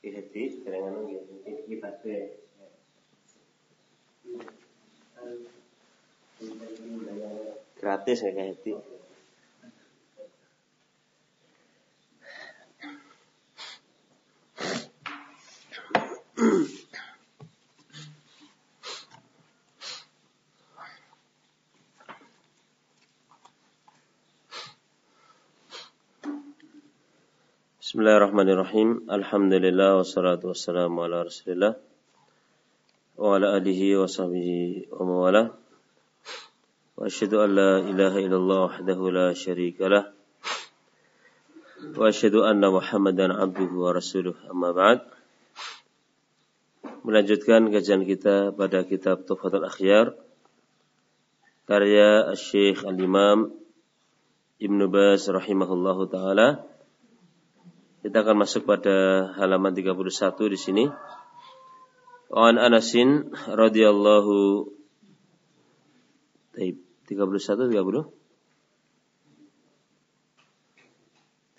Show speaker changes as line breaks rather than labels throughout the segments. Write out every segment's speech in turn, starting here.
Kehati kadang-kadang kita gratis ya kehati. Bismillahirrahmanirrahim. Alhamdulillah wassalatu wassalamu ala Rasulillah wa ala alihi wa sahbihi wa mawalah. Wa asyhadu an la ilaha illallah wahdahu la syarika lah. Wa asyhadu anna Muhammadan abduhu wa rasuluh. Amma ba'd. Melanjutkan kajian kita pada kitab Tuhfatul Akhyar karya Syekh Al-Imam Ibnu Baz rahimahullahu taala. Kita akan masuk pada halaman 31 di sini. An Anasin radhiyallahu 31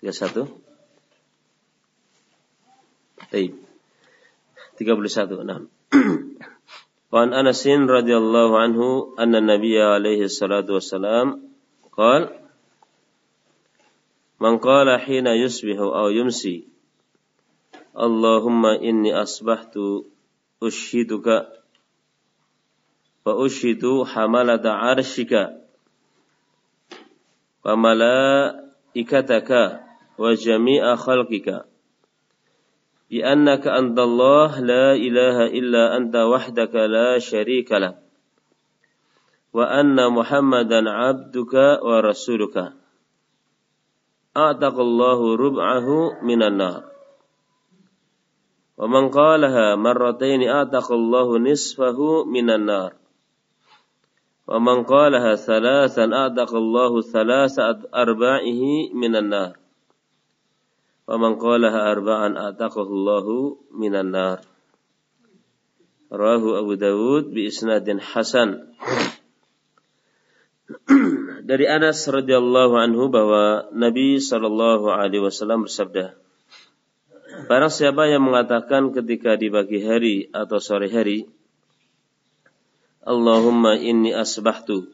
31 31. Nah. An Anasin radhiyallahu anhu anna Nabiyya alaihi salatu wassalam qala Man qala hina yusbihu aw yumsi Allahumma inni asbahtu ushiduka wa ushidu hamalata arshika wa malaikataka wa jami'a khalqika bi annaka antallah la ilaha illa anta wahdaka la syarika lak wa anna Muhammadan abduka wa rasuluka a'taqallahu rub'ahu minan nar wa man qalaha marrataini a'taqallahu nisfahu minan nar wa man qalaha thalathan a'taqallahu thalatha arba'ihi minan nar wa man qalaha arba'an a'taqallahu minan nar. Rawahu Abu Dawud bi isnadin hasan. Dari Anas radhiyallahu anhu bahwa Nabi sallallahu alaihi wasallam bersabda, barang siapa yang mengatakan ketika di pagi hari atau sore hari, Allahumma inni asbahtu,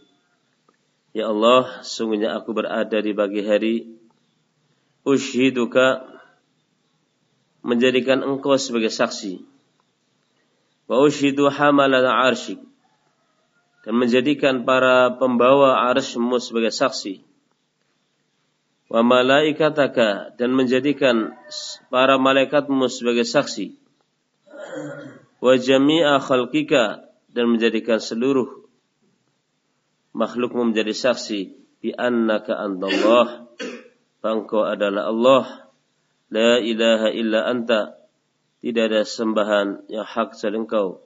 ya Allah, sungguhnya aku berada di pagi hari, ushiduka, menjadikan engkau sebagai saksi, wa ushidu hamalat arsyik, dan menjadikan para pembawa arsy-Mu sebagai saksi, wa malaikataka, dan menjadikan para malaikat-Mu sebagai saksi, wa jami'a khalqika, dan menjadikan seluruh makhluk-Mu menjadi saksi, bi annaka antallah, Engkau adalah Allah, la ilaha illa anta, tidak ada sembahan yang hak selain Engkau,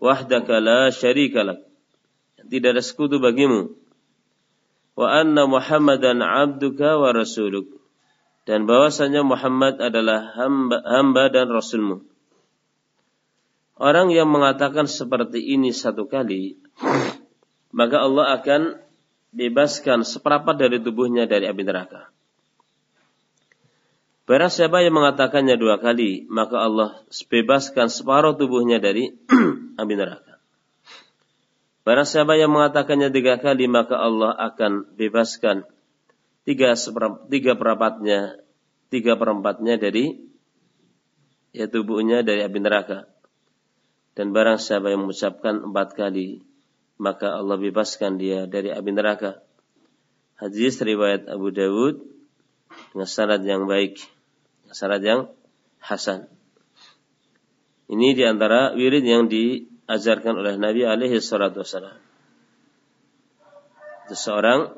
wahdaka la syarika lak, tidak ada sekutu bagimu, wa anna Muhammadan abduka wa rasuluk, dan bahwasanya Muhammad adalah hamba dan rasulmu. Orang yang mengatakan seperti ini satu kali, maka Allah akan bebaskan seperempat dari tubuhnya dari api neraka. Barang siapa yang mengatakannya dua kali, maka Allah bebaskan separuh tubuhnya dari api neraka. Barang siapa yang mengatakannya tiga kali, maka Allah akan bebaskan tiga perempatnya dari tubuhnya dari api neraka. Dan barang siapa yang mengucapkan 4 kali, maka Allah bebaskan dia dari api neraka. Hadis riwayat Abu Dawud dengan sanad yang baik, sanad yang hasan. Ini diantara wirid yang diajarkan oleh Nabi alaihi salatu wassalam. Seseorang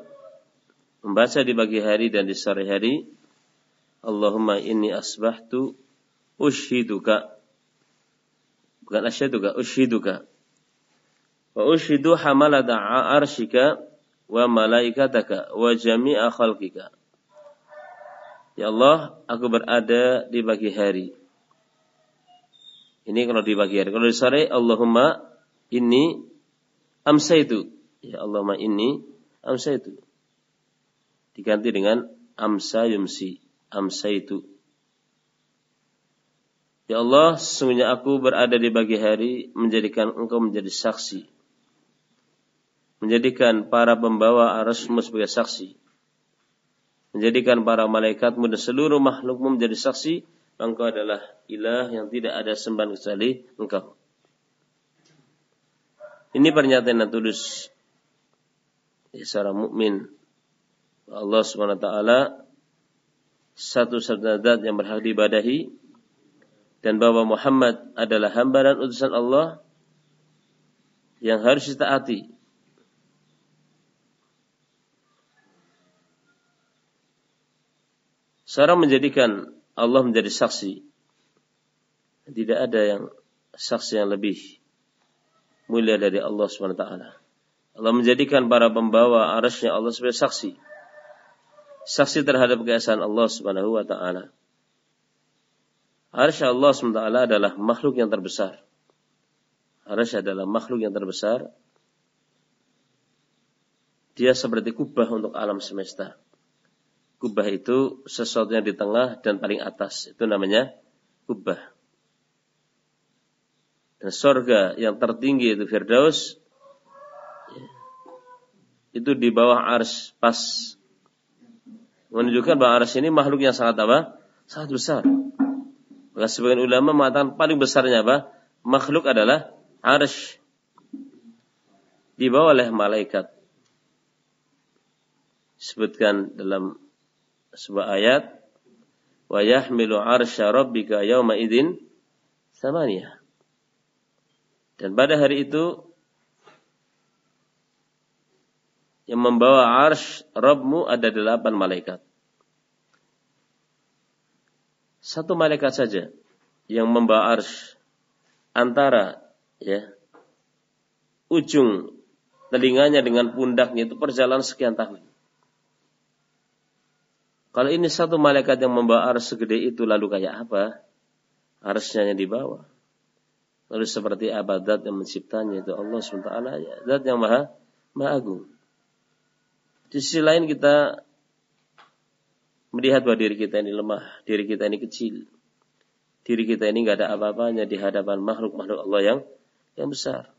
membaca di pagi hari dan di sore hari, Allahumma inni asbahtu ushiduka, bukan asyaduka, ushiduka, wa ushidu hamalata arshika wa malaikataka wa jami'a khalqika. Ya Allah, aku berada di pagi hari. Ini kalau di pagi hari. Kalau di sore, Allahumma inni amsaitu. Ya Allahumma inni amsaitu. Diganti dengan amsa yumsi. Amsaitu. Ya Allah, sesungguhnya aku berada di pagi hari menjadikan engkau menjadi saksi. Menjadikan para pembawa arsy-Mu sebagai saksi. Menjadikan para malaikatmu dan seluruh makhlukmu menjadi saksi. Engkau adalah ilah yang tidak ada sembahan kecuali engkau. Ini pernyataan yang tulus seorang mukmin. Allah Subhanahu wa taala satu-satunya zat yang berhak diibadahi, dan bahwa Muhammad adalah hamba dan utusan Allah yang harus ditaati. Seorang menjadikan Allah menjadi saksi. Tidak ada yang saksi yang lebih mulia dari Allah SWT. Allah menjadikan para pembawa arsy-Nya Allah sebagai saksi. Saksi terhadap keesaan Allah Subhanahu wa taala. Arsy Allah SWT adalah makhluk yang terbesar. Arsy adalah makhluk yang terbesar. Dia seperti kubah untuk alam semesta. Kubah itu sesuatu yang di tengah dan paling atas. Itu namanya kubah. Dan surga yang tertinggi itu Firdaus. Itu di bawah arsy pas. Menunjukkan bahwa arsy ini makhluk yang sangat apa? Sangat besar. Maka sebagian ulama mengatakan paling besarnya apa? Makhluk adalah arsy. Dibawa oleh malaikat. Disebutkan dalam sebuah ayat, wa yahmilu arsya rabbika yawma idzin tsamaniyah. Dan pada hari itu yang membawa arsy Rabbmu ada 8 malaikat. Satu malaikat saja yang membawa arsy antara ujung telinganya dengan pundaknya itu perjalanan sekian tahun. Kalau ini satu malaikat yang membawa arsy segede itu, lalu kayak apa arsy-nya yang dibawa? Lalu seperti apa zat yang menciptanya, itu Allah SWT, zat yang maha agung. Di sisi lain kita melihat bahwa diri kita ini lemah, diri kita ini kecil, diri kita ini nggak ada apa-apanya di hadapan makhluk-makhluk Allah yang besar.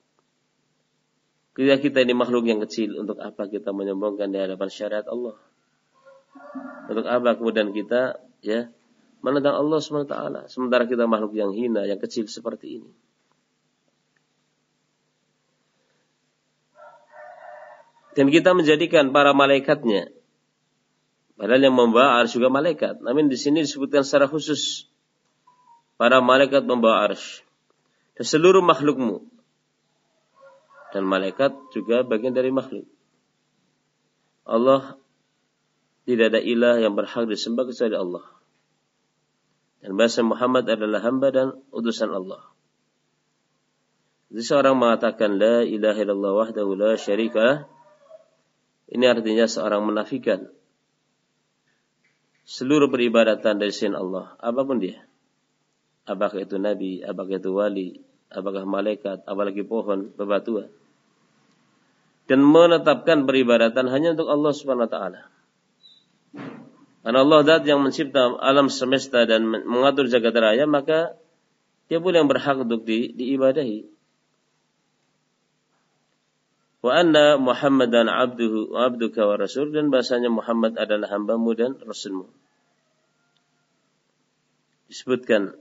Ketika kita ini makhluk yang kecil, untuk apa kita menyombongkan di hadapan syariat Allah? Untuk apa kemudian kita menentang Allah SWT, sementara kita makhluk yang hina, yang kecil seperti ini? Dan kita menjadikan para malaikatnya, padahal yang membawa arsy juga malaikat. Namun di sini disebutkan secara khusus para malaikat membawa arsy dan seluruh makhlukmu. Dan malaikat juga bagian dari makhluk. Allah tidak ada ilah yang berhak disembah kecuali Allah. Dan bahasa Muhammad adalah hamba dan utusan Allah. Jadi seorang mengatakan la ilaha illallah wahdahu la syarika, ini artinya seorang menafikan seluruh peribadatan dari selain Allah, apapun dia. Apakah itu nabi, apakah itu wali, apakah malaikat, apalagi pohon, bebatuan. Dan menetapkan peribadatan hanya untuk Allah Subhanahu wa taala. Karena Allah zat yang mencipta alam semesta dan mengatur jagat raya, maka dia pun yang berhak untuk diibadahi. Wa anna Muhammadan abduka wa rasul, dan bahasanya Muhammad adalah hambamu dan rasulmu. Disebutkan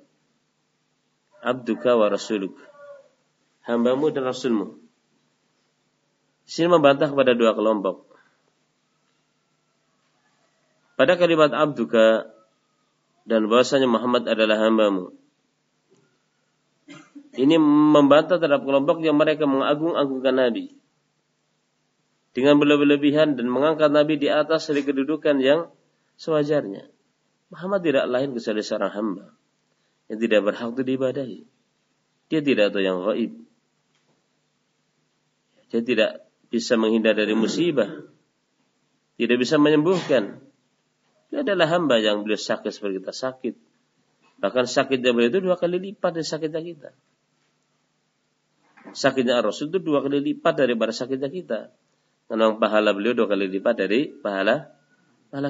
abduka wa rasuluk, hambamu dan rasulmu. Di sini membantah kepada dua kelompok. Pada kalimat abduka dan bahasanya Muhammad adalah hambamu, ini membantah terhadap kelompok yang mereka mengagung-agungkan Nabi dengan berlebihan dan mengangkat Nabi di atas dari kedudukan yang sewajarnya. Muhammad tidak lain kecuali seorang hamba yang tidak berhak untuk diibadahi. Dia tidak tahu yang gaib. Dia tidak bisa menghindar dari musibah, tidak bisa menyembuhkan. Dia adalah hamba yang beliau sakit seperti kita sakit. Bahkan sakitnya beliau itu 2 kali lipat dari sakitnya kita. Sakitnya Rasul itu 2 kali lipat daripada sakitnya kita. Karena pahala beliau 2 kali lipat dari pahala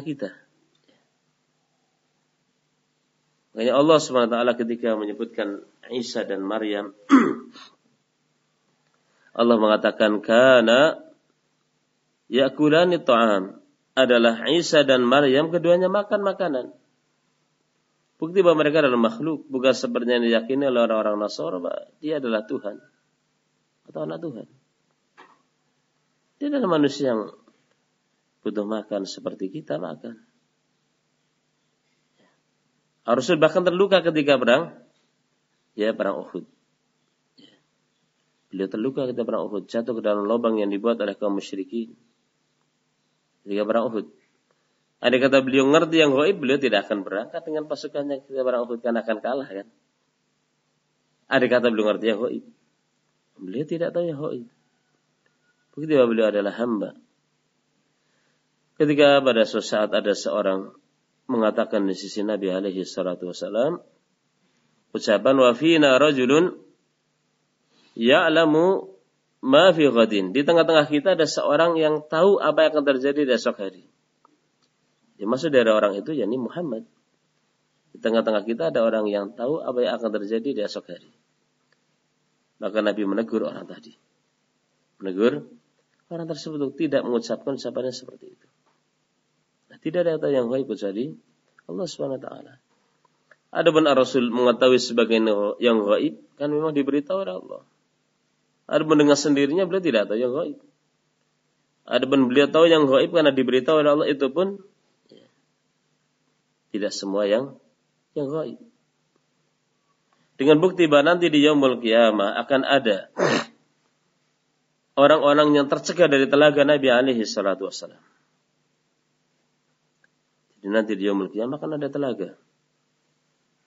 kita. Makanya Allah SWT ketika menyebutkan Isa dan Maryam, Allah mengatakan kana yakulani ta'am, adalah Isa dan Maryam keduanya makan makanan. Bukti bahwa mereka adalah makhluk, bukan seperti yang diyakini oleh orang-orang Nasara bahwa dia adalah Tuhan atau anak Tuhan. Dia adalah manusia yang butuh makan seperti kita makan. Rasul bahkan terluka ketika perang Uhud. Beliau terluka ketika perang Uhud, jatuh ke dalam lubang yang dibuat oleh kaum musyrikin. Ketika perang Uhud. Ada kata beliau ngerti yang gaib, beliau tidak akan berangkat dengan pasukannya ketika perang Uhud, kan akan kalah kan. Ada kata beliau ngerti yang gaib. Beliau tidak tahu yang gaib. Begitu beliau adalah hamba. Ketika pada suatu saat ada seorang mengatakan di sisi Nabi alaihi salatu wasalam ucapan wa fina rajulun ya'lamu ma fi ghadin. Di tengah-tengah kita ada seorang yang tahu apa yang akan terjadi di esok hari. Yang maksud dari orang itu yakni Muhammad. Di tengah-tengah kita ada orang yang tahu apa yang akan terjadi di esok hari. Maka Nabi menegur orang tadi. Menegur orang tersebut untuk tidak mengucapkan ucapannya seperti itu. Tidak ada yang gaib kecuali Allah SWT. Adapun Rasul mengetahui sebagian yang gaib, kan memang diberitahu oleh Allah. Adapun dengan sendirinya beliau tidak tahu yang gaib. Adapun beliau tahu yang gaib karena diberitahu oleh Allah, itu pun tidak semua yang gaib. Dengan bukti bahwa nanti di yaumul qiyamah akan ada orang-orang yang tercegah dari telaga Nabi alaihi salatu wassalam. Jadi nanti di yaumul qiyamah akan ada telaga.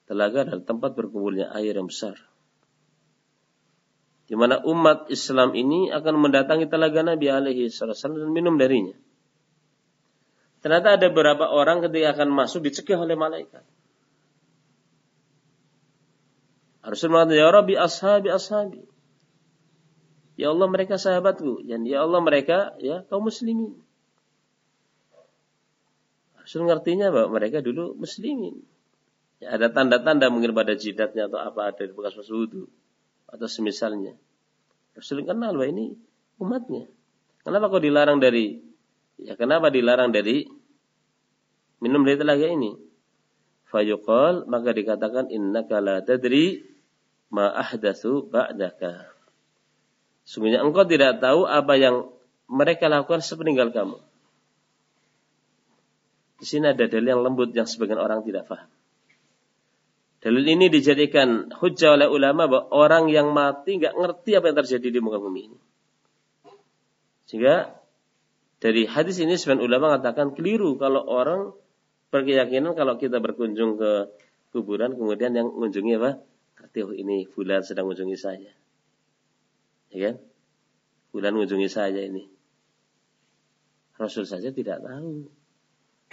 Telaga adalah tempat berkumpulnya air yang besar. Di mana umat Islam ini akan mendatangi telaga Nabi alaihi salatu wassalam dan minum darinya. Ternyata ada beberapa orang ketika akan masuk dicegah oleh malaikat. Rasul mengatakan, ya Rabbi ashabi. Ya Allah mereka sahabatku. Dan ya Allah mereka kaum muslimin. Rasul ngertinya bahwa mereka dulu muslimin. Ya, ada tanda-tanda mungkin pada jidatnya atau apa ada di bekas wudu atau semisalnya. Rasul kenal bahwa ini umatnya. Kenapa kok dilarang dari minum dari telaga ini? Fayuqal, maka dikatakan innaka la tadri ma ahdatsu ba'daka. Sungguhnya engkau tidak tahu apa yang mereka lakukan sepeninggal kamu. Di sini ada dalil yang lembut yang sebagian orang tidak paham. Dalil ini dijadikan hujjah oleh ulama bahwa orang yang mati enggak ngerti apa yang terjadi di muka bumi ini. Sehingga dari hadis ini sebagian ulama mengatakan keliru kalau orang berkeyakinan kalau kita berkunjung ke kuburan kemudian yang mengunjungi apa? Ngerti, oh ini fulan sedang mengunjungi saya. Ya kan? Fulan mengunjungi saya ini. Rasul saja tidak tahu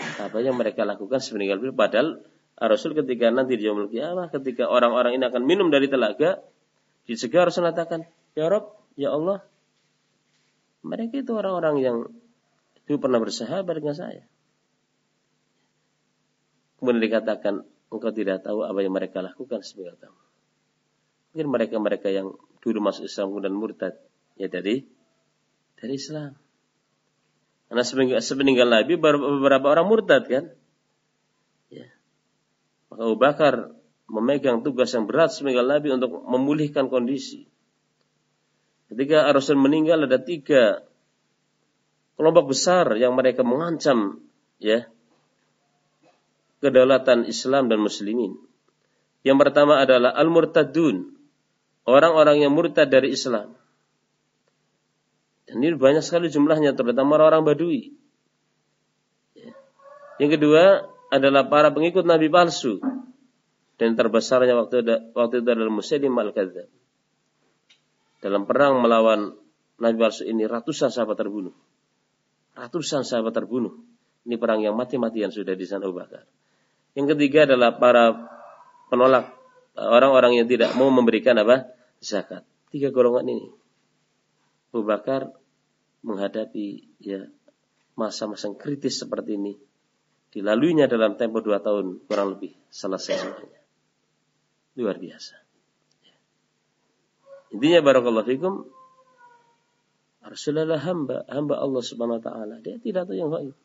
apa yang mereka lakukan sepeninggal beliau. Padahal Rasul ketika nanti di yaumul qiyamah, ketika orang-orang ini akan minum dari telaga, dicegah Rasul mengatakan, ya Rabb, ya Allah, mereka itu orang-orang yang dulu pernah bersahabat dengan saya. Kemudian dikatakan, engkau tidak tahu apa yang mereka lakukan sepeninggal kamu. Mungkin mereka-mereka yang dulu masuk Islam kemudian murtad, ya dari Islam. Karena sepeninggal Nabi beberapa orang murtad kan. Ya. Maka Abu Bakar memegang tugas yang berat sepeninggal Nabi untuk memulihkan kondisi. Ketika Rasul meninggal ada 3 kelompok besar yang mereka mengancam kedaulatan Islam dan muslimin. Yang pertama adalah al-murtadun, orang-orang yang murtad dari Islam. Dan ini banyak sekali jumlahnya, terutama orang-orang Badui. Yang kedua adalah para pengikut Nabi palsu. Dan terbesarnya waktu itu adalah Musailim al-Kadzdzab. Dalam perang melawan Nabi palsu ini ratusan sahabat terbunuh. Ini perang yang mati-matian sudah di sana Abu Bakar. Yang ketiga adalah para penolak, orang-orang yang tidak mau memberikan zakat. 3 golongan ini. Abu Bakar menghadapi masa-masa kritis seperti ini. Dilaluinya dalam tempo 2 tahun kurang lebih selesai semuanya. luar biasa. Intinya barakallahu fikum, Rasulullah hamba Allah Subhanahu wa taala. Dia tidak tahu yang gaib.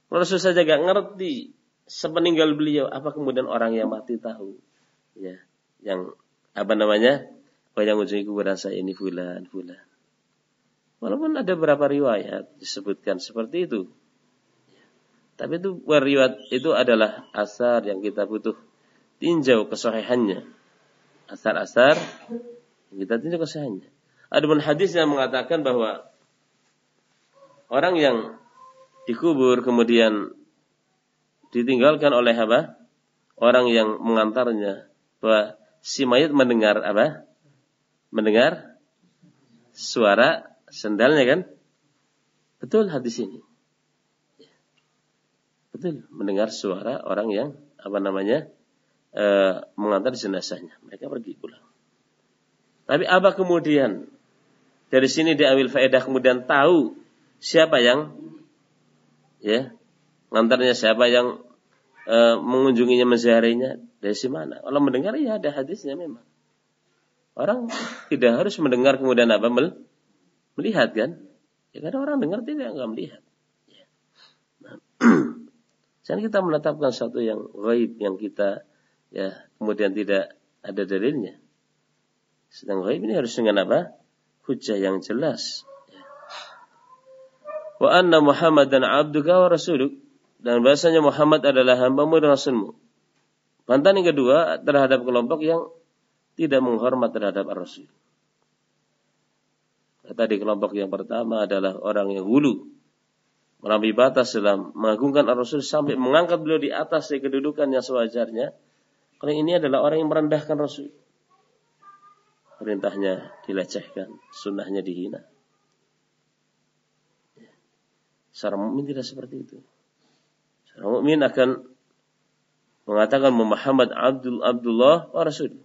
Rasul saja enggak ngerti sepeninggal beliau apa kemudian orang yang mati tahu. Ya, yang yang ujungi kuburan saya ini fulan. Walaupun ada beberapa riwayat disebutkan seperti itu. Tapi itu riwayat itu adalah asar yang kita butuh tinjau kesahihannya. Asar-asar yang kita tinjau kesahihannya. Ada pun hadis yang mengatakan bahwa orang yang dikubur kemudian ditinggalkan oleh apa? Orang yang mengantarnya, bahwa si mayit mendengar apa? Mendengar suara sendalnya kan? Betul hadis ini. Betul, mendengar suara orang yang mengantar jenazahnya. Mereka pergi pulang. Tapi apa kemudian dari sini diambil faedah kemudian tahu siapa yang mengantarnya, siapa yang mengunjunginya, menziarahinya, dari si mana? Kalau mendengar ya ada hadisnya memang. Orang tidak harus mendengar kemudian melihat kan? Ya kadang orang dengar enggak melihat. Ya. Nah, jangan kita menetapkan satu yang gaib yang kita kemudian tidak ada dalilnya. Sedang gaib ini harus dengan apa? Hujjah yang jelas. Wa anna Muhammadan abduka wa rasuluk, dan bahasanya Muhammad adalah hambamu dan rasulmu. Bantahan yang kedua terhadap kelompok yang tidak menghormat terhadap Rasul. Tadi kelompok yang pertama adalah orang yang hulu, melampaui batas dalam mengagungkan Rasul sampai mengangkat beliau di atas dari kedudukan yang sewajarnya. Kalau ini adalah orang yang merendahkan Rasul. Perintahnya dilecehkan, sunnahnya dihina. Seorang mukmin tidak seperti itu. Seorang mukmin akan mengatakan Muhammad Abdullah wa Rasul.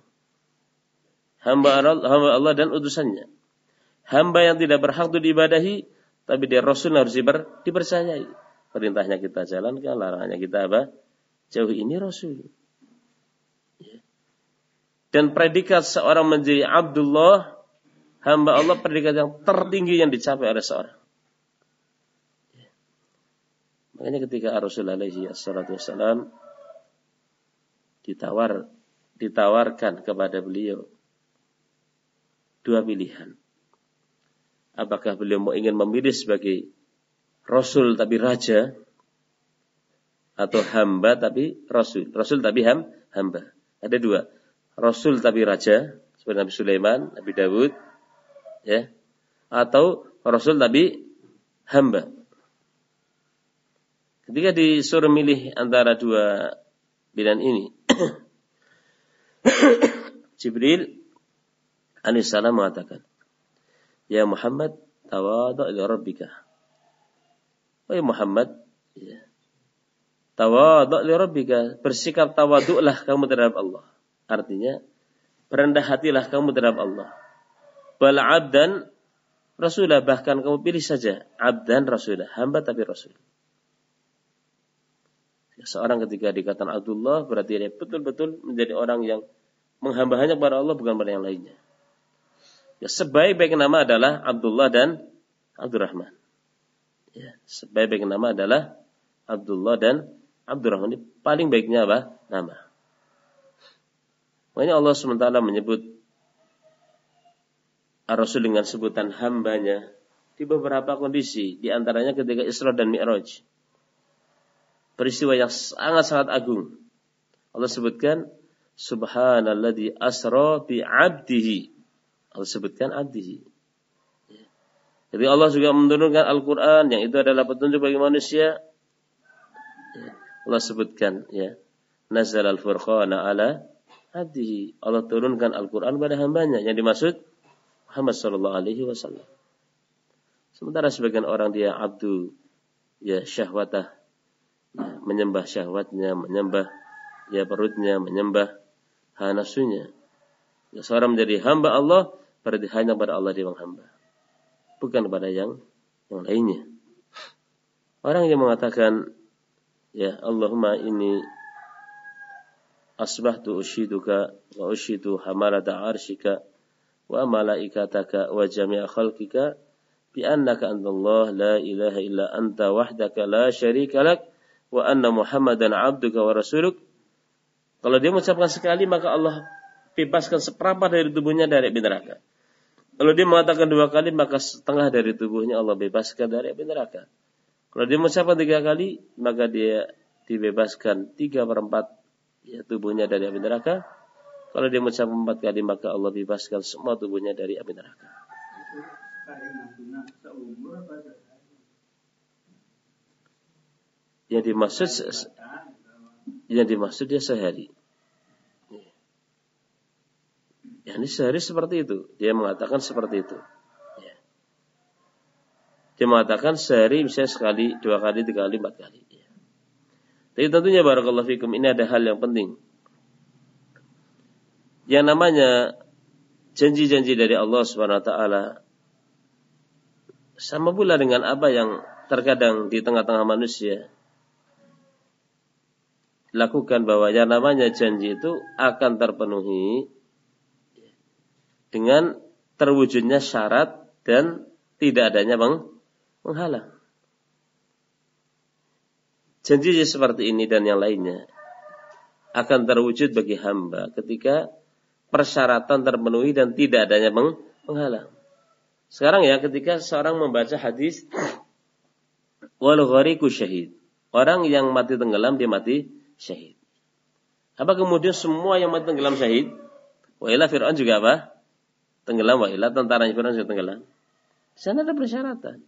Hamba Allah dan utusannya. Hamba yang tidak berhak untuk diibadahi, tapi dia Rasul harus dipercayai. Perintahnya kita jalankan, larangannya kita jauhi. Ini Rasul. Dan predikat seorang menjadi Abdullah, hamba Allah, predikat yang tertinggi yang dicapai oleh seorang. Makanya ketika Rasulullah SAW ditawarkan kepada beliau dua pilihan. Apakah beliau ingin memilih sebagai Rasul tapi raja, atau hamba tapi Rasul. Rasul tapi hamba. Ada dua. Rasul tapi raja, seperti Nabi Sulaiman, Nabi Daud, atau Rasul tapi hamba. Ketika disuruh milih antara dua pilihan ini, Jibril alaihissalam mengatakan, ya Muhammad, tawadhu' li rabbika. Wahai Muhammad, tawadhu' li rabbika, bersikap tawadhu'lah kamu terhadap Allah. Artinya, berendah hatilah kamu terhadap Allah. Bal abdan rasulah, bahkan kamu pilih saja abdan rasulah, hamba tapi rasul. Seorang ketika dikatakan Abdullah, berarti dia betul-betul menjadi orang yang menghamba hanya kepada Allah, bukan pada yang lainnya. Ya, sebaik-baik nama adalah Abdullah dan Abdurrahman. Ya, sebaik-baik nama adalah Abdullah dan Abdurrahman. Ini paling baiknya apa? Nama. Makanya Allah SWT menyebut Ar-Rasul dengan sebutan hambanya di beberapa kondisi, di antaranya ketika Isra dan Mi'raj. Peristiwa yang sangat-sangat agung. Allah sebutkan Subhanalladzi asra bi 'abdihi. Allah sebutkan 'abdihi. Jadi Allah juga menurunkan Al-Qur'an yang itu adalah petunjuk bagi manusia. Allah sebutkan Nazzal al-Furqana ala 'abdihi. Allah turunkan Al-Qur'an pada hambanya, yang dimaksud Muhammad sallallahu alaihi wasallam. Sementara sebagian orang dia abdu syahwatah, menyembah syahwatnya, menyembah perutnya, menyembah hawa nafsunya. Seorang menjadi hamba Allah, berarti hanya pada Allah dia menghamba, bukan kepada yang lainnya. Orang yang mengatakan Allahumma inni asbahtu ushiduka wa ushidu hamalata arshika wa malaikataka wa jami'a khalqika bi annaka antallah la ilaha illa anta wahdaka la syarika lak wa anna Muhammadan abduka wa rasuluk. Kalau dia mengucapkan sekali, maka Allah bebaskan seperempat dari tubuhnya dari api neraka. Kalau dia mengatakan 2 kali, maka setengah dari tubuhnya Allah bebaskan dari api neraka. Kalau dia mengucapkan 3 kali, maka dia dibebaskan 3/4 ya, tubuhnya dari api neraka. Kalau dia mengucapkan 4 kali, maka Allah bebaskan semua tubuhnya dari api neraka. Yang dimaksud dia sehari. Ya, ini sehari seperti itu. Dia mengatakan seperti itu. Ya. Dia mengatakan sehari misalnya sekali, 2 kali, 3 kali, 4 kali. Ya. Tapi tentunya barakallahu fikum, ini ada hal yang penting. Yang namanya janji-janji dari Allah Subhanahu wa taala sama pula dengan apa yang terkadang di tengah-tengah manusia lakukan, bahwa yang namanya janji itu akan terpenuhi dengan terwujudnya syarat dan tidak adanya menghalang. Janji seperti ini dan yang lainnya akan terwujud bagi hamba ketika persyaratan terpenuhi dan tidak adanya menghalang. Sekarang ya, ketika seorang membaca hadis wal ghariqu syahid, orang yang mati tenggelam dia mati syahid. Apa kemudian semua yang mati tenggelam syahid? Wa ila Fir'aun juga apa? Tenggelam, wa ila tentaranya Fir'aun juga tenggelam. Di sana ada persyaratan.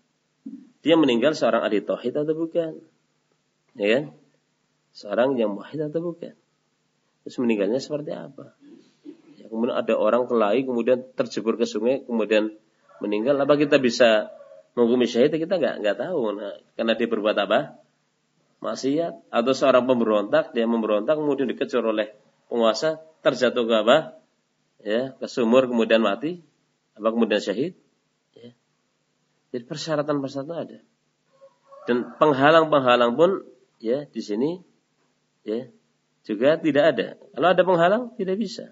Dia meninggal seorang ahli tauhid atau bukan? Ya kan? Seorang yang muwahhid atau bukan? Terus meninggalnya seperti apa? Ya, kemudian ada orang kelahi kemudian terjebur ke sungai kemudian meninggal, apa kita bisa menghukumi syahid? Kita nggak tahu. Nah, karena dia berbuat apa? Maksiat. Atau seorang pemberontak, dia memberontak kemudian dikejar oleh penguasa, terjatuh ke apa? Ya, ke sumur kemudian mati. Apa kemudian syahid? Ya. Jadi persyaratan-persyaratan ada. Dan penghalang-penghalang pun ya di sini ya juga tidak ada. Kalau ada penghalang tidak bisa.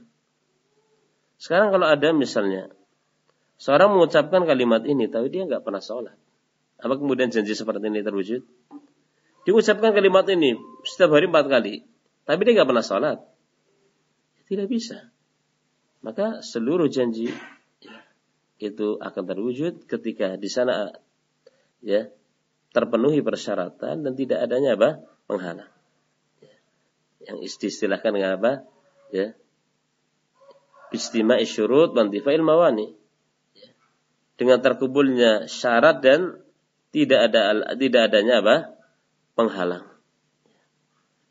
Sekarang kalau ada misalnya seorang mengucapkan kalimat ini, tapi dia nggak pernah sholat. Apa kemudian janji seperti ini terwujud? Dia mengucapkan kalimat ini setiap hari 4 kali, tapi dia nggak pernah sholat. Tidak bisa. Maka seluruh janji ya, itu akan terwujud ketika di sana ya terpenuhi persyaratan dan tidak adanya apa? Penghalang. Ya. Yang istilahkan dengan apa? Ya. Istima'i syurut wa intifa'il mawani. Dengan terkumpulnya syarat dan tidak adanya apa? Penghalang.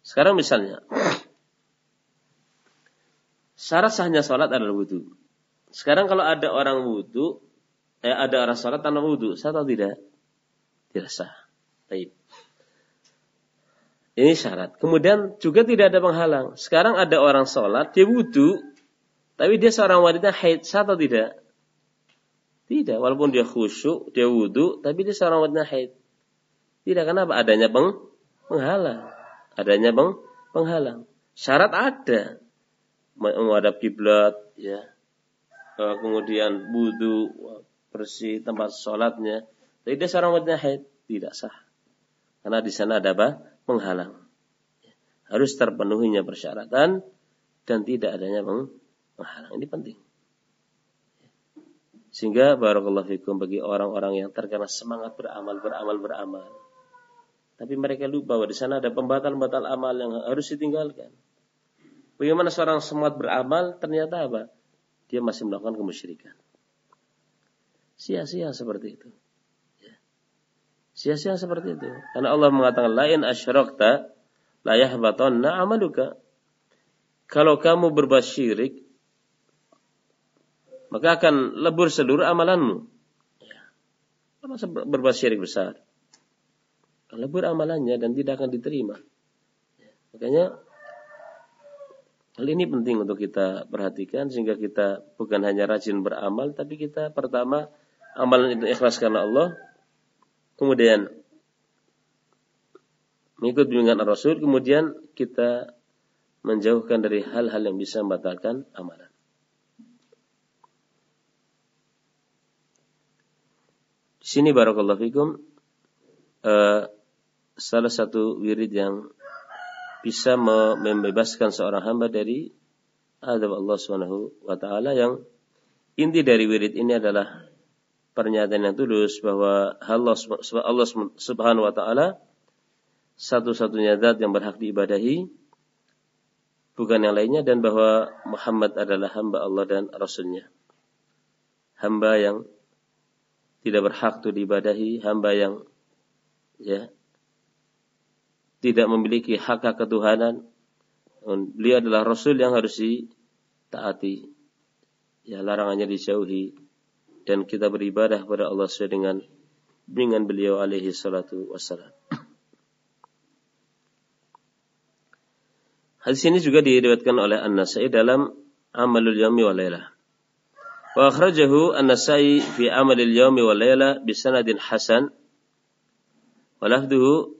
Sekarang misalnya syarat sahnya salat adalah wudu. Sekarang kalau ada orang wudu, ada orang salat tanpa wudu, sah atau tidak? Tidak sah. Baik. Ini syarat. Kemudian juga tidak ada penghalang. Sekarang ada orang salat, dia wudu, tapi dia seorang wanita haid, sah atau tidak? Tidak, walaupun dia khusyuk, dia wudu, tapi dia seorang wanita haid. Tidak, kenapa? Adanya penghalang. Adanya penghalang. Syarat ada. Menghadap kiblat, ya. Kemudian wudu, bersih tempat sholatnya. Tapi dia seorang wanita haid, tidak sah. Karena di sana ada apa? Penghalang. Harus terpenuhinya persyaratan dan tidak adanya penghalang. Ini penting. Sehingga barakallahu fikum bagi orang-orang yang terkena semangat beramal. Tapi mereka lupa bahwa di sana ada pembatal-pembatal amal yang harus ditinggalkan. Bagaimana seorang semangat beramal ternyata apa? Dia masih melakukan kemusyrikan. Sia-sia seperti itu. Ya. Sia-sia seperti itu. Karena Allah mengatakan la in asyrakta la yahbatanna amaluka. Kalau kamu berbuat syirik, maka akan lebur seluruh amalanmu. Ya. Masa berbuat syirik besar? Lebur amalannya dan tidak akan diterima. Ya. Makanya hal ini penting untuk kita perhatikan sehingga kita bukan hanya rajin beramal, tapi kita pertama amalan itu ikhlas karena Allah, kemudian mengikut bimbingan Rasul, kemudian kita menjauhkan dari hal-hal yang bisa membatalkan amalan. Di sini barakallahu fikum, salah satu wirid yang bisa membebaskan seorang hamba dari azab Allah Subhanahu wa taala, yang inti dari wirid ini adalah pernyataan yang tulus bahwa Allah Subhanahu wa taala satu-satunya zat yang berhak diibadahi, bukan yang lainnya, dan bahwa Muhammad adalah hamba Allah dan Rasulnya. Hamba yang tidak berhak itu diibadahi, hamba yang tidak memiliki hak ketuhanan. Beliau adalah Rasul yang harus ditaati, larangannya dijauhi, dan kita beribadah kepada Allah sesuai dengan beliau alaihi salatu wassalam. Hadis ini juga diriwayatkan oleh An-Nasa'i dalam Amalul Yaumi wal Lailah. Wa akhrajahu An-Nasa'i fi Amalil Yaumi wal Lailah bi sanadin hasan. Wa lafdhuhu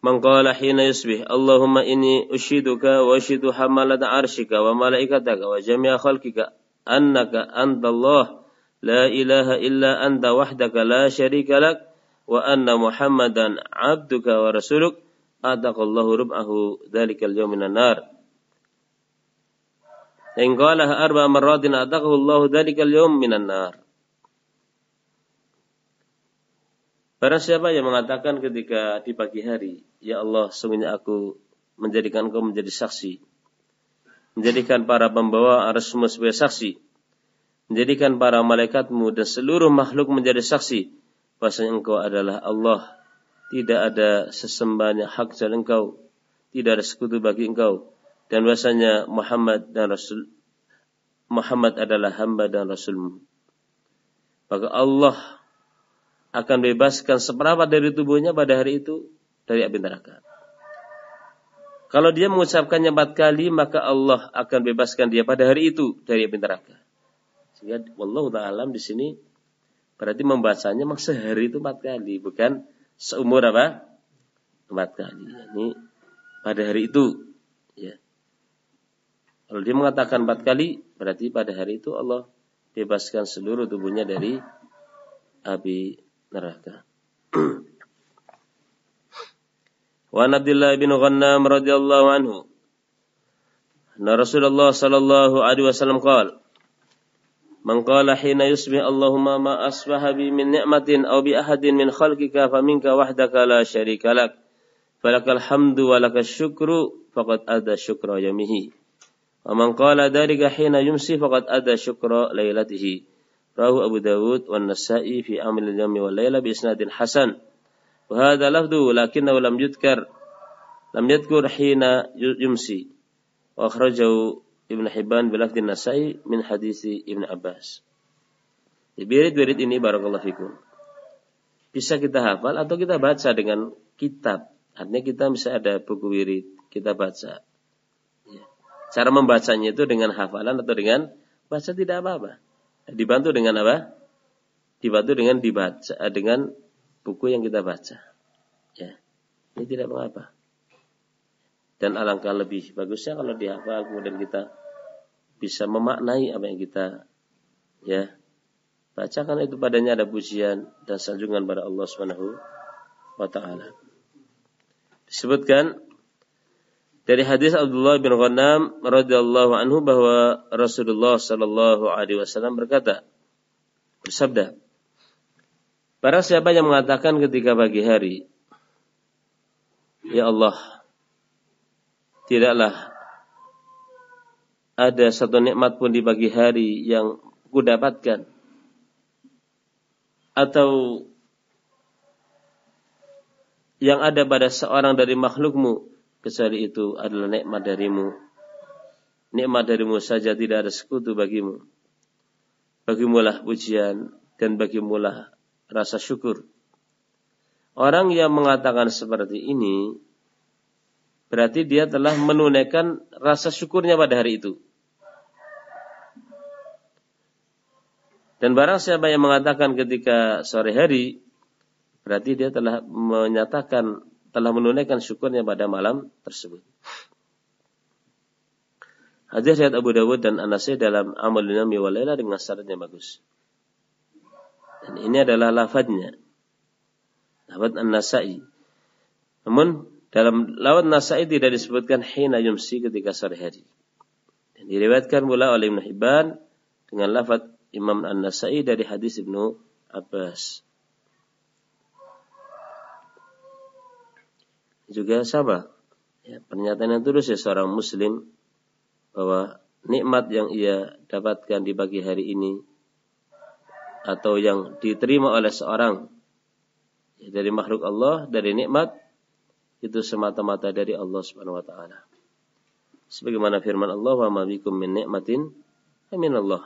man qala hina yusbih Allahumma inni ushiduka wa ushidu hamalat 'arsyika wa malaikataka wa jami'a khalqika annaka antallah la ilaha illa anta wahdaka la syarika lak wa anna Muhammadan 'abduka wa rasuluk ataqallahu rub'ahu dzalikal yawm minan nar. In qala arba'a marratin ataqahu Allahu dzalikal yawm minan nar. Barang siapa yang mengatakan ketika di pagi hari, ya Allah, sungguhnya aku menjadikan Engkau menjadi saksi, menjadikan para pembawa arsy-Mu sebagai saksi, menjadikan para malaikatmu dan seluruh makhluk menjadi saksi, bahwasanya Engkau adalah Allah, tidak ada sesembahnya hak kecuali Engkau, tidak ada sekutu bagi Engkau, dan bahwasanya Muhammad adalah hamba dan Rasul-Mu. Maka Allah akan bebaskan seperempat dari tubuhnya pada hari itu dari api neraka. Kalau dia mengucapkannya 4 kali, maka Allah akan bebaskan dia pada hari itu dari api neraka. Sehingga wallahu ta'ala di sini berarti membacanya memang sehari itu 4 kali, bukan seumur 4 kali. Ini pada hari itu, ya. Kalau dia mengatakan 4 kali, berarti pada hari itu Allah bebaskan seluruh tubuhnya dari api neraka. Wa Abdullah bin Ghannam radhiyallahu anhu, anna Rasulullah sallallahu alaihi wasallam qala, man qala hina yusbih Allahumma ma asbaha bi min ni'matin aw bi ahadin min khalqika faminka wahdaka la syarika lak falakal hamdu wa lakas syukru faqad adda syukra yawmihi wa man qala dzalika hina yumsi faqad adda syukra lailatihi. Rawahu Abu Dawud wan Nasa'i fi Amal al-Yawmi wal Laila bi isnadin hasan. Wa hadha lafdhu lakinnahu lam yadhkur hina yumsi. Wa akhrajahu Ibn Hibban bilafdin Nasa'i min hadisi Ibn Abbas. Wirid-wirid ini barakallahu fikum bisa kita hafal atau kita baca dengan kitab. Artinya kita bisa ada buku wirid, kita baca. Cara membacanya itu dengan hafalan atau dengan baca tidak apa-apa. Dibantu dengan apa? Dibantu dengan dibaca dengan buku yang kita baca. Ya. Ini tidak mengapa. Dan alangkah lebih bagusnya kalau dihafal kemudian kita bisa memaknai apa yang kita bacakan, itu padanya ada pujian dan sanjungan pada Allah Subhanahu wa taala. Disebutkan dari hadis Abdullah bin Ghannam radhiyallahu anhu bahwa Rasulullah sallallahu alaihi wasallam bersabda, barang siapa yang mengatakan ketika pagi hari, ya Allah, tidaklah ada satu nikmat pun di pagi hari yang ku dapatkan, atau yang ada pada seorang dari makhlukmu, kecuali itu adalah nikmat darimu. Nikmat darimu saja, tidak ada sekutu bagimu. Bagimulah pujian dan bagimulah rasa syukur. Orang yang mengatakan seperti ini berarti dia telah menunaikan rasa syukurnya pada hari itu. Dan barang siapa yang mengatakan ketika sore hari, berarti dia telah menunaikan syukurnya pada malam tersebut. Hadis riwayat Abu Dawud dan An-Nasai dalam Amalun Yawmi wal Laila dengan syaratnya bagus. Dan ini adalah lafadznya. Lafadz An-Nasai. Namun dalam lafadz Nasai tidak disebutkan hina yumsi ketika sore hari. Dan diriwayatkan pula oleh Ibnu Hibban dengan lafadz Imam An-Nasai dari hadis Ibnu Abbas. Juga sama. Ya, pernyataan yang tulus ya seorang muslim bahwa nikmat yang ia dapatkan di pagi hari ini atau yang diterima oleh seorang ya, dari makhluk Allah, dari nikmat itu semata-mata dari Allah Subhanahu wa taala. Sebagaimana firman Allah, "Wa ma bikum min ni'matin fa min Allah."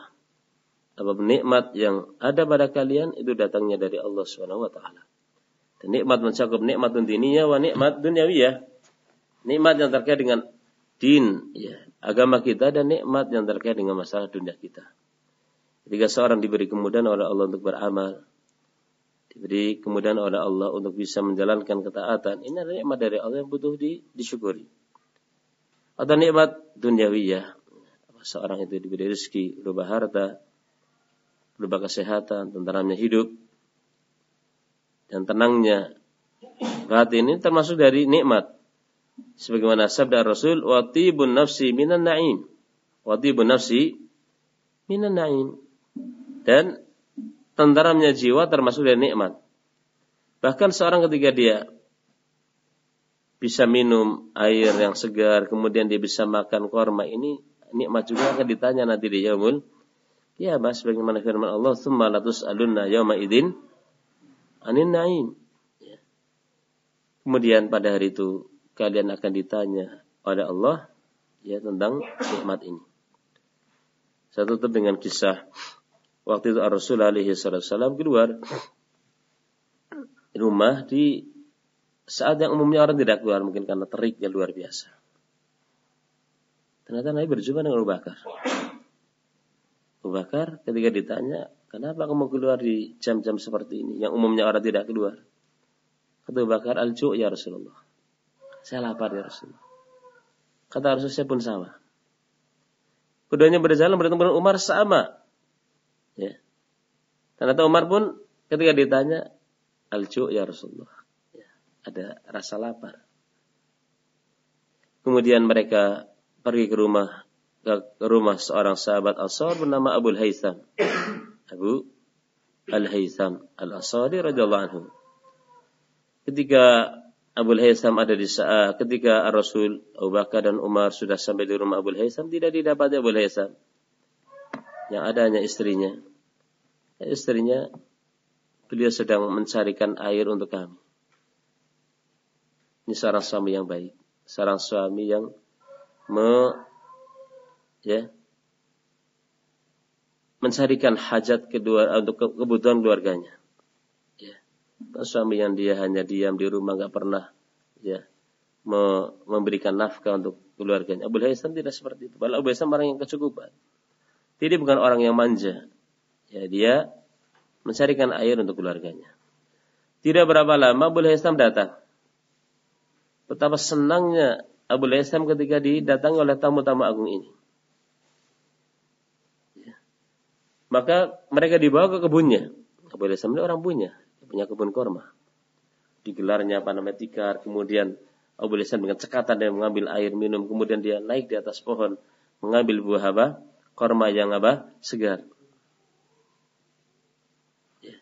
Apapun nikmat yang ada pada kalian itu datangnya dari Allah Subhanahu wa taala. Dan nikmat mencakup nikmat dunia wa nikmat duniawiyah. Nikmat yang terkait dengan din, ya, agama kita, dan nikmat yang terkait dengan masalah dunia kita. Ketika seorang diberi kemudahan oleh Allah untuk beramal, diberi kemudahan oleh Allah untuk bisa menjalankan ketaatan, ini adalah nikmat dari Allah yang butuh disyukuri. Atau nikmat duniawiyah, seorang itu diberi rezeki, berupa harta, berupa kesehatan, tenteramnya hidup, dan tenangnya batin, ini termasuk dari nikmat. Sebagaimana sabda Rasul, "Wa tibun nafsi minan na'im." Wa tibun nafsi minan na'im. Dan tenteramnya jiwa termasuk dari nikmat. Bahkan seorang ketika dia bisa minum air yang segar, kemudian dia bisa makan korma, ini nikmat juga akan ditanya nanti di yaumul qiyamah, sebagaimana firman Allah, "Tsumma latus'alunna yauma idzin 'anin na'im." Ya. Kemudian pada hari itu kalian akan ditanya oleh Allah ya tentang nikmat ini. Saya tutup dengan kisah waktu itu Rasul alaihi wasallam keluar rumah di saat yang umumnya orang tidak keluar, mungkin karena teriknya luar biasa. Ternyata Nabi berjumpa dengan Abu Bakar. Abu Bakar ketika ditanya, "Kenapa kamu keluar di jam-jam seperti ini yang umumnya orang tidak keluar?" Kata Abu Bakar, "Al-ju' ya Rasulullah. Saya lapar ya Rasulullah." Kata Rasul, "Saya pun sama." Keduanya berjalan bertemu dengan Umar sama. Ya. Ternyata Umar pun ketika ditanya, "Al-ju' ya Rasulullah." Ya, ada rasa lapar. Kemudian mereka pergi ke rumah seorang sahabat Ansar bernama Abu Al-Haytham. Abu Al-Haytham Al-Ansari radhiyallahu anhu. Ketika Abu Al-Haytham ada di saat ketika Rasul, Abu Bakar dan Umar sudah sampai di rumah Abu Al-Haytham, tidak didapati Abu Al-Haytham. Yang ada hanya istrinya. Istrinya, beliau sedang mencarikan air untuk kami. Ini seorang suami yang baik, seorang suami yang mencarikan hajat kedua untuk kebutuhan keluarganya. Suami yang dia hanya diam di rumah, nggak pernah memberikan nafkah untuk keluarganya. Abu Haytham tidak seperti itu. Padahal Abu Haytham orang yang kecukupan. Dia bukan orang yang manja. Ya, dia mencarikan air untuk keluarganya. Tidak berapa lama Abu Haytham datang. Betapa senangnya Abu Haytham ketika didatangi oleh tamu-tamu agung ini. Ya. Maka mereka dibawa ke kebunnya. Abu Haytham ini orang punya kebun korma. Digelarnya tikar, kemudian Abu Haytham dengan cekatan dia mengambil air minum, kemudian dia naik di atas pohon mengambil buah korma yang segar. Ya.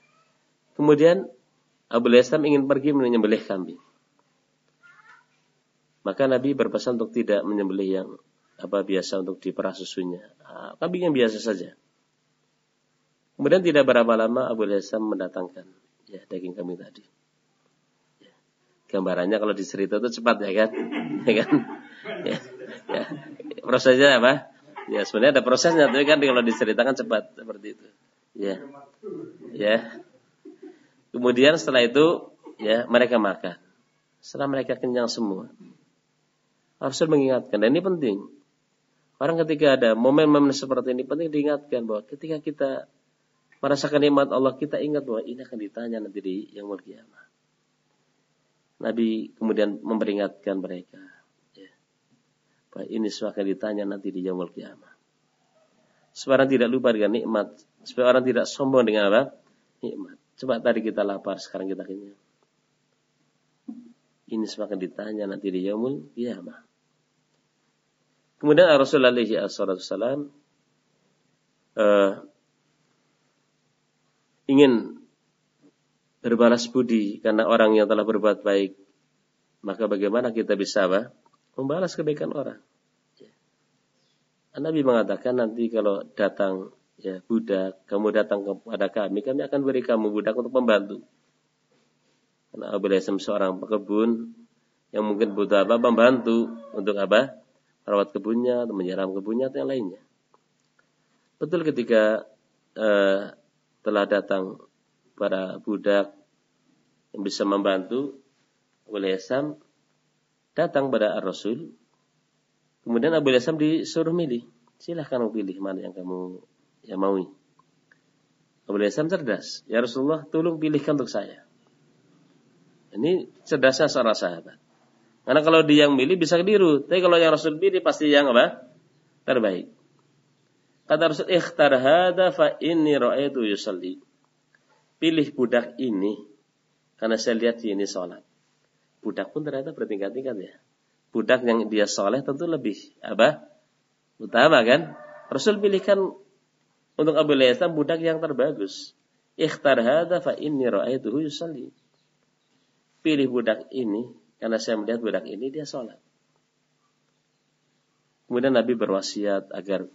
Kemudian Abu Haytham ingin pergi menyembelih kambing. Maka Nabi berpesan untuk tidak menyembelih yang biasa untuk diperah susunya. Kambing yang biasa saja. Kemudian tidak berapa lama Abu Haytham mendatangkan daging kambing tadi. Ya. Gambarannya kalau dicerita itu cepat ya kan? Ya. Prosesnya apa? Ya sebenarnya ada prosesnya, tapi kan kalau diceritakan cepat seperti itu. Ya. Kemudian setelah itu mereka makan. Setelah mereka kenyang semua, Rasul mengingatkan, dan ini penting. Orang ketika ada momen-momen seperti ini penting diingatkan bahwa ketika kita merasakan nikmat Allah, kita ingat bahwa ini akan ditanya nanti di yaumul qiyamah. Nabi kemudian memperingatkan mereka Ini akan ditanya nanti di yaumul qiyamah. Supaya orang tidak lupa dengan nikmat, supaya orang tidak sombong dengan apa? Nikmat. Coba tadi kita lapar, sekarang kita kenyang. Ini akan ditanya nanti di yaumul qiyamah. Kemudian Rasulullah SAW ingin berbalas budi karena orang yang telah berbuat baik. Maka bagaimana kita bisa membalas kebaikan orang? Nabi mengatakan nanti kalau datang budak, kamu datang kepada kami akan beri kamu budak untuk membantu. Karena Abu Haysam seorang pekebun yang mungkin butuh membantu untuk merawat kebunnya, atau menyiram kebunnya atau yang lainnya. Betul ketika telah datang para budak yang bisa membantu, Abu Haysam datang pada Ar-Rasul. Kemudian Abu Haysam disuruh milih. Silahkan kamu pilih mana yang kamu maui. Abu Haysam cerdas. Ya Rasulullah, tolong pilihkan untuk saya. Ini cerdasnya seorang sahabat. Karena kalau dia yang milih bisa keliru. Tapi kalau yang Rasul pilih pasti yang terbaik. Kata Rasul, ikhtar hadha fa inni ra'aitu yusalli. Pilih budak ini karena saya lihat dia ini sholat. Budak pun ternyata bertingkat-tingkat ya. Budak yang dia soleh tentu lebih utama kan. Rasul pilihkan untuk Abu Haysam budak yang terbagus. Ikhtar hadza fa inni ra'aituhu yusalli. Pilih budak ini karena saya melihat budak ini dia sholat. Kemudian Nabi berwasiat agar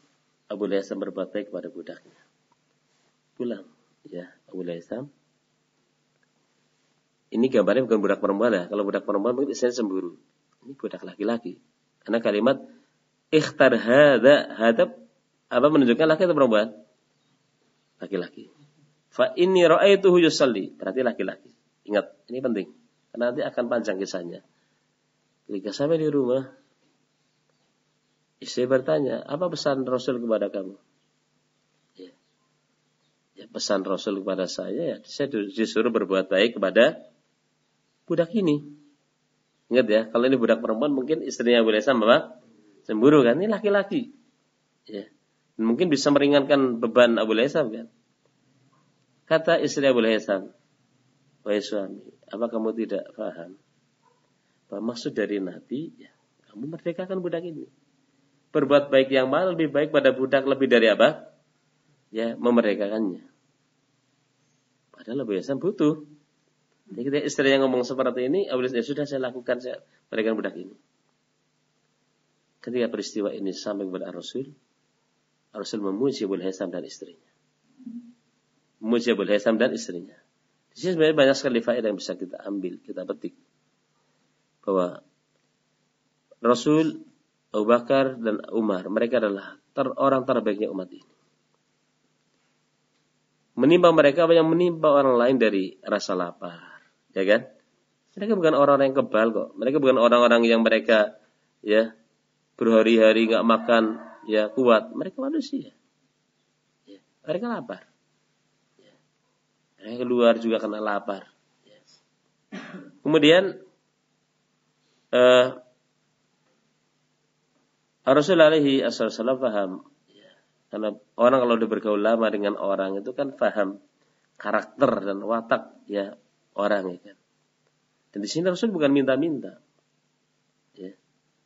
Abu Haysam berbuat baik kepada budaknya. Pulang ya Abu Haysam. Ini gambarnya bukan budak perempuan ya. Kalau budak perempuan mungkin istrinya cemburu. Ini budak laki-laki. Karena kalimat ikhtar hadza menunjukkan laki atau perempuan? Laki-laki. Fa inni ra'aituhu yusalli. Berarti laki-laki. Ingat, ini penting. Karena nanti akan panjang kisahnya. Ketika sampai di rumah, istri bertanya, apa pesan Rasul kepada kamu? Ya, pesan Rasul kepada saya disuruh berbuat baik kepada budak ini. Ingat ya, kalau ini budak perempuan mungkin istrinya Abu Haysam cemburu kan, ini laki-laki. Ya. Mungkin bisa meringankan beban Abu Haysam kan. Kata istri Abu Haysam, wahai suami, apa kamu tidak paham bahwa maksud dari Nabi, kamu merdekakan budak ini. Berbuat baik yang mana lebih baik pada budak lebih dari apa? Ya, memerdekakannya. Padahal Abu Haysam butuh. Jadi ketika istri yang ngomong seperti ini, Abu Haysam sudah saya lakukan, saya berikan budak ini. Ketika peristiwa ini sampai kepada Rasul memuji Abu Haysam dan istrinya. Memuji Abu Haysam dan istrinya. Di sini sebenarnya banyak sekali faedah yang bisa kita ambil, kita petik. Bahwa Rasul, Abu Bakar dan Umar, mereka adalah orang terbaiknya umat ini. Menimpa mereka apa yang menimpa orang lain dari rasa lapar. Ya kan? Mereka bukan orang-orang yang kebal kok. Mereka bukan orang-orang yang mereka berhari-hari enggak makan kuat. Mereka manusia. Ya, mereka lapar. Ya. Mereka keluar juga kena lapar. Ya. Kemudian Rasulullah alaihi wasallam paham. Ya. Karena orang kalau udah bergaul lama dengan orang itu kan paham karakter dan watak orang kan. Dan di sini Rasul bukan minta-minta. Ya.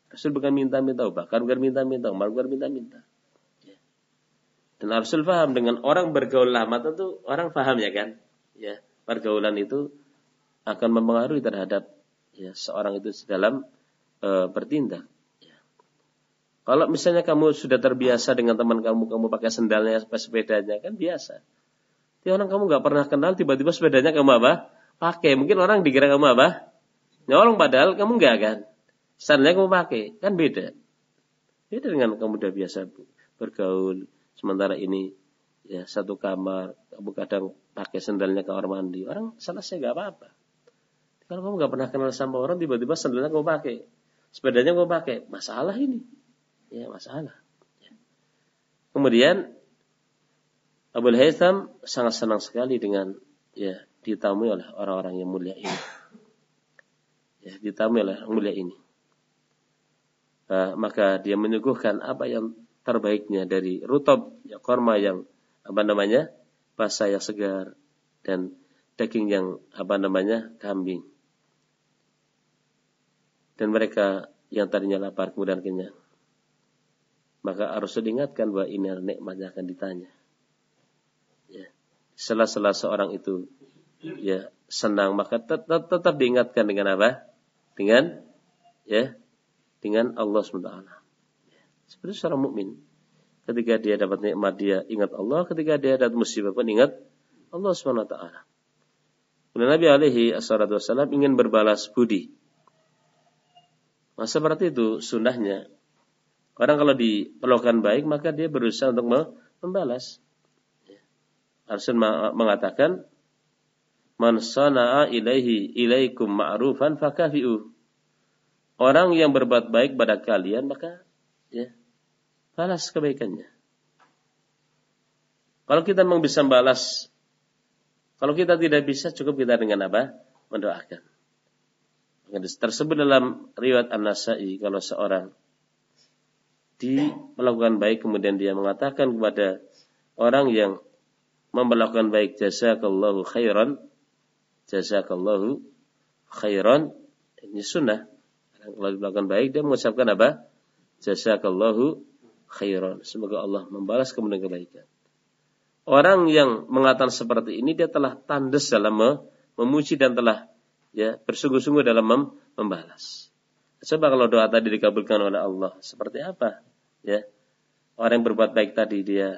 Rasul bukan minta-minta, bahkan bukan minta-minta, Umar bukan minta-minta. Ya. Dan Rasul paham dengan orang bergaul lama tentu orang paham ya kan. Ya, pergaulan itu akan mempengaruhi terhadap seorang itu dalam bertindak. Ya. Kalau misalnya kamu sudah terbiasa dengan teman kamu pakai sendalnya, sepedanya kan biasa. Tapi orang kamu nggak pernah kenal, tiba-tiba sepedanya kamu pakai, mungkin orang dikira kamu nyolong padahal kamu enggak kan. Sandalnya kamu pakai, kan beda. Beda dengan kamu udah biasa bergaul. Sementara ini satu kamar, kamu kadang pakai sandalnya ke kamar mandi. Orang selesai enggak apa-apa. Kalau kamu enggak pernah kenal sama orang, tiba-tiba sandalnya kamu pakai, sepedanya kamu pakai, masalah ini. Ya, masalah. Ya. Kemudian Abu Haysam sangat senang sekali dengan ditamui oleh orang-orang yang mulia ini. Ya, ditamui oleh orang mulia ini. maka dia menyuguhkan apa yang terbaiknya dari rutab, ya, korma yang basah yang segar, dan daging yang kambing. Dan mereka yang tadinya lapar kemudian kenyang, maka harus diingatkan bahwa ini nikmatnya akan ditanya. Ya. Sela-sela seorang itu ya senang, maka tetap diingatkan dengan apa? Dengan Allah SWT. Seperti seorang mukmin, ketika dia dapat nikmat dia ingat Allah, ketika dia dapat musibah pun ingat Allah SWT. Kemudian Nabi alaihi wassalam ingin berbalas budi. Masa seperti itu sunnahnya. Orang kalau diperlakukan baik, maka dia berusaha untuk membalas. Rasul mengatakan, man sana'a ilaikum ma'rufan fakafi'u. Orang yang berbuat baik pada kalian, maka balas kebaikannya. Kalau kita memang bisa balas, kalau kita tidak bisa, cukup kita dengan apa? Mendoakan. Tersebut dalam riwayat An-Nasa'i, kalau seorang melakukan baik kemudian dia mengatakan kepada orang yang memperlakukan baik, jazakallahu khairan, ini sunnah. Kalau melakukan baik dia mengucapkan apa? Jazakallahu khairan, semoga Allah membalas kemudian kebaikan. Orang yang mengatakan seperti ini, dia telah tandas dalam memuji dan telah bersungguh-sungguh dalam membalas. Coba kalau doa tadi dikabulkan oleh Allah, seperti apa? Orang yang berbuat baik tadi dia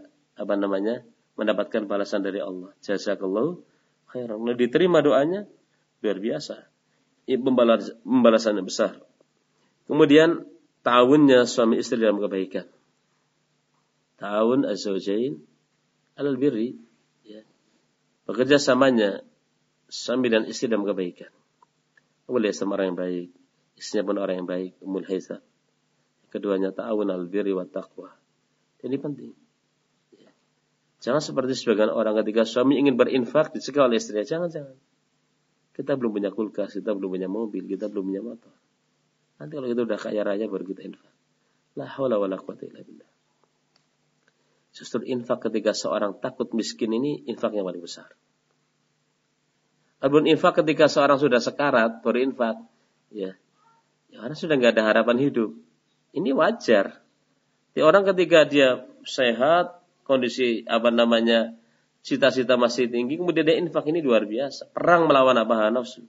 mendapatkan balasan dari Allah. Jazakallahu khairan. Nah, diterima doanya, luar biasa. Pembalasannya besar. Kemudian ta'awunnya suami istri dalam kebaikan. Ta'awun az-zawjain alal birri, bekerja samanya suami dan istri dalam kebaikan. Boleh sama orang yang baik, istrinya pun orang yang baik, Ummul Haitsan. Keduanya ta'awun alal birri wat taqwa. Ini penting. Jangan seperti sebagian orang ketika suami ingin berinfak dicegah oleh istrinya. Jangan. Kita belum punya kulkas, kita belum punya mobil, kita belum punya motor. Nanti kalau kita udah kaya raya baru kita infak. La haula wala quwwata illa billah. Justru infak ketika seorang takut miskin ini infak yang paling besar. Adapun infak ketika seorang sudah sekarat baru infak, orang sudah nggak ada harapan hidup. Ini wajar. Orang ketika dia sehat, kondisi cita-cita masih tinggi, kemudian dia infak, ini luar biasa. Perang melawan hawa nafsu.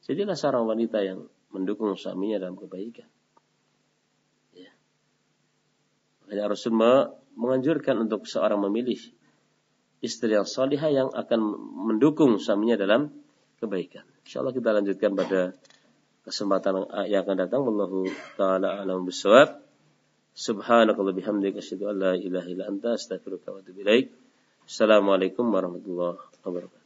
Jadilah seorang wanita yang mendukung suaminya dalam kebaikan. Makanya Rasul menganjurkan untuk seorang memilih istri yang salihah yang akan mendukung suaminya dalam kebaikan. Insyaallah kita lanjutkan pada kesempatan yang akan datang. Wallahu ta'ala a'lam bishawab. Subhanakallah bihamdika asyhadu an la ilaha illa anta astaghfiruka wa atubu ilaik. Assalamualaikum warahmatullahi wabarakatuh.